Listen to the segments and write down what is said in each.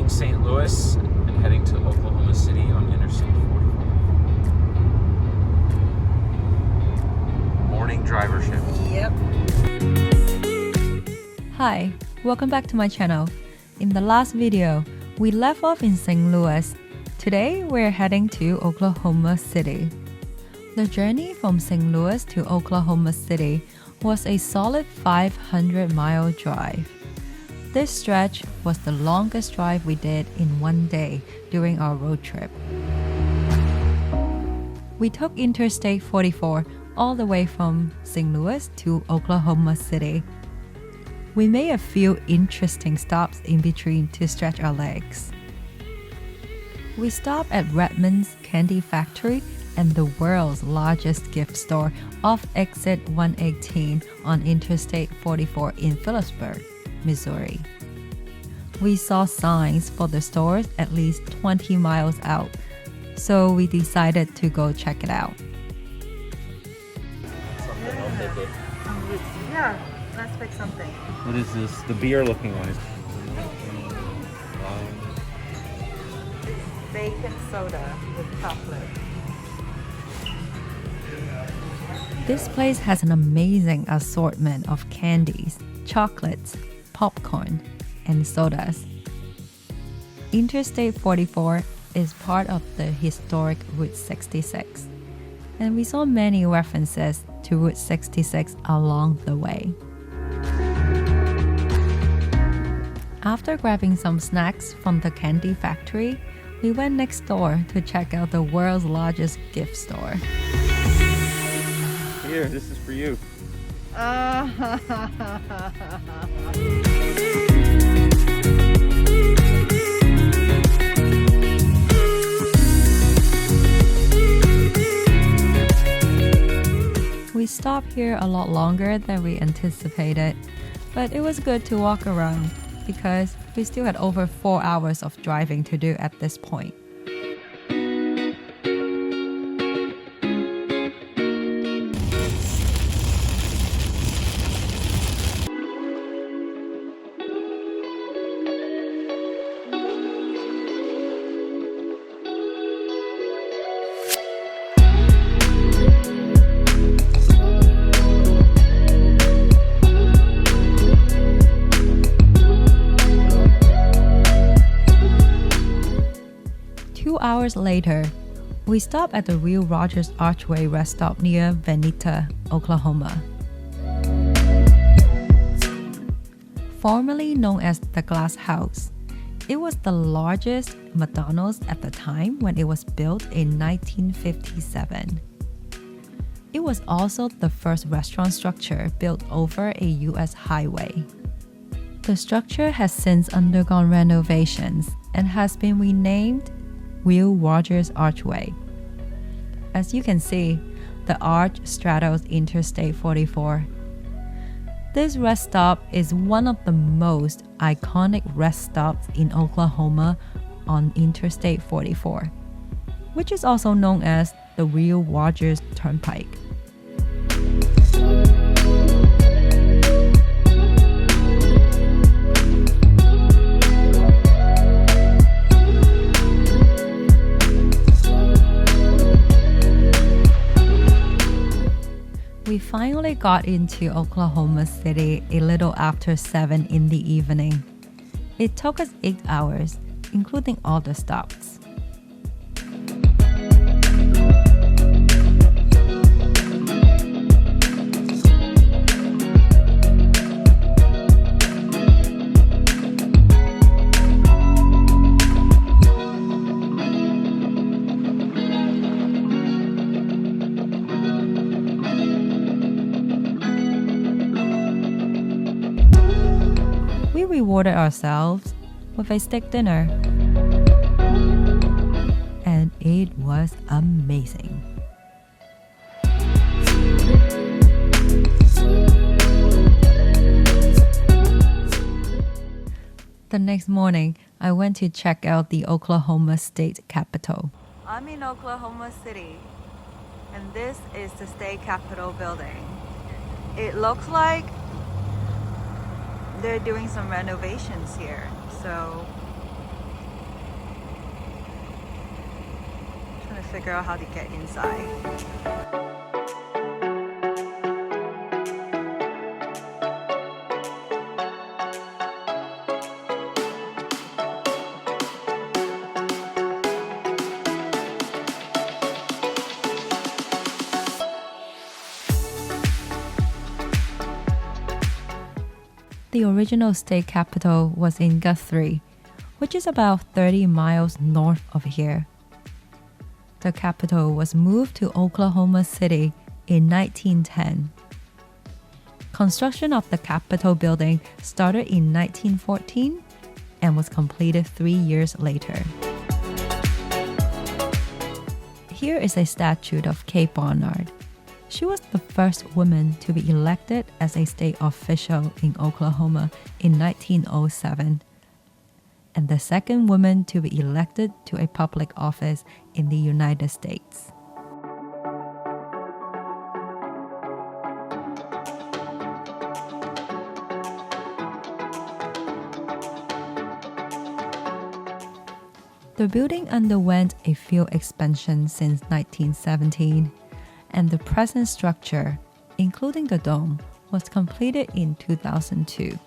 leaving St. Louis and heading to Oklahoma City on Interstate 44. Morning driver shift. Yep. Hi, welcome back to my channel. In the last video, we left off in St. Louis. Today, we're heading to Oklahoma City. The journey from St. Louis to Oklahoma City was a solid 500-mile drive. This stretch was the longest drive we did in one day during our road trip. We took Interstate 44 all the way from St. Louis to Oklahoma City. We made a few interesting stops in between to stretch our legs. We stopped at Redmon's Candy Factory and the world's largest gift store off exit 118 on Interstate 44 in Philipsburg, Missouri. We saw signs for the stores at least 20 miles out, so we decided to go check it out. Yeah, let's pick something. What is this? The beer looking one. It's bacon soda with chocolate. This place has an amazing assortment of candies, chocolates, popcorn, and sodas. Interstate 44 is part of the historic Route 66, and we saw many references to Route 66 along the way. After grabbing some snacks from the candy factory, we went next door to check out the world's largest gift store. Here, this is for you. We stopped here a lot longer than we anticipated, but it was good to walk around because we still had over 4 hours of driving to do at this point. Hours later, we stopped at the Will Rogers Archway rest stop near Vinita, Oklahoma. Formerly known as the Glass House, it was the largest McDonald's at the time when it was built in 1957. It was also the first restaurant structure built over a U.S. highway. The structure has since undergone renovations and has been renamed Will Rogers Archway. As you can see, the arch straddles Interstate 44. This rest stop is one of the most iconic rest stops in Oklahoma on Interstate 44, which is also known as the Will Rogers Turnpike. We finally got into Oklahoma City a little after 7 in the evening. It took us 8 hours, including all the stops. We rewarded ourselves with a steak dinner, and it was amazing. The next morning, I went to check out the Oklahoma State Capitol. I'm in Oklahoma City, and this is the State Capitol building. It looks like they're doing some renovations here, so figure out how to get inside. The original state capital was in Guthrie, which is about 30 miles north of here. The capital was moved to Oklahoma City in 1910. Construction of the Capitol building started in 1914 and was completed 3 years later. Here is a statue of Kate Barnard. She was the first woman to be elected as a state official in Oklahoma in 1907, and the second woman to be elected to a public office in the United States. The building underwent a few expansions since 1917, and the present structure, including the dome, was completed in 2002.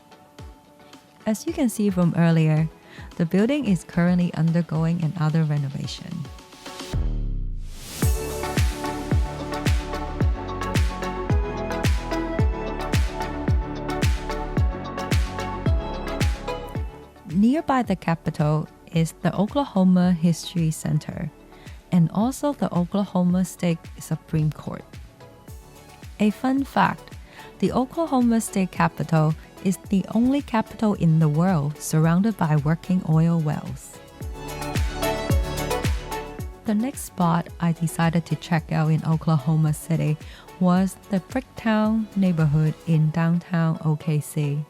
As you can see from earlier, the building is currently undergoing another renovation. Nearby the Capitol is the Oklahoma History Center, and also the Oklahoma State Supreme Court. A fun fact, the Oklahoma State Capitol is the only capital in the world surrounded by working oil wells. The next spot I decided to check out in Oklahoma City was the Bricktown neighborhood in downtown OKC.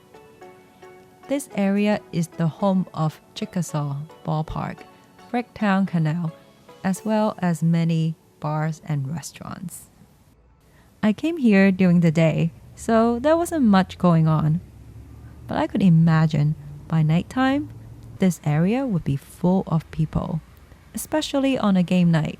This area is the home of Chickasaw Ballpark, Bricktown Canal, as well as many bars and restaurants. I came here during the day, so there wasn't much going on. But I could imagine by nighttime, this area would be full of people, especially on a game night.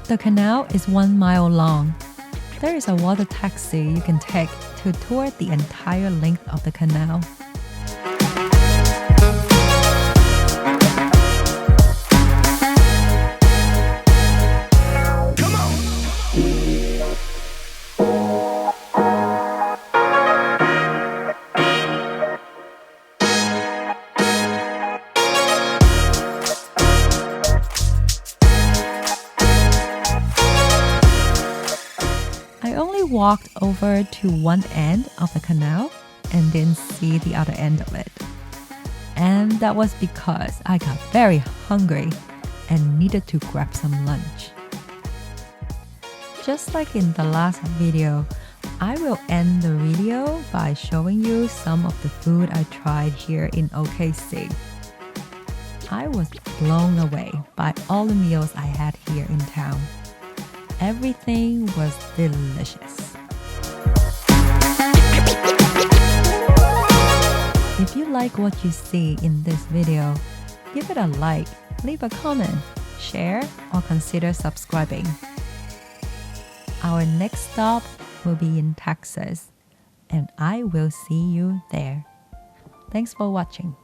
The canal is 1 mile long. There is a water taxi you can take to tour the entire length of the canal. I only walked over to one end of the canal and didn't see the other end of it. And that was because I got very hungry and needed to grab some lunch. Just like in the last video, I will end the video by showing you some of the food I tried here in OKC. I was blown away by all the meals I had here in town. Everything was delicious. If you like what you see in this video, give it a like, leave a comment, share, or consider subscribing. Our next stop will be in Texas, and I will see you there. Thanks for watching.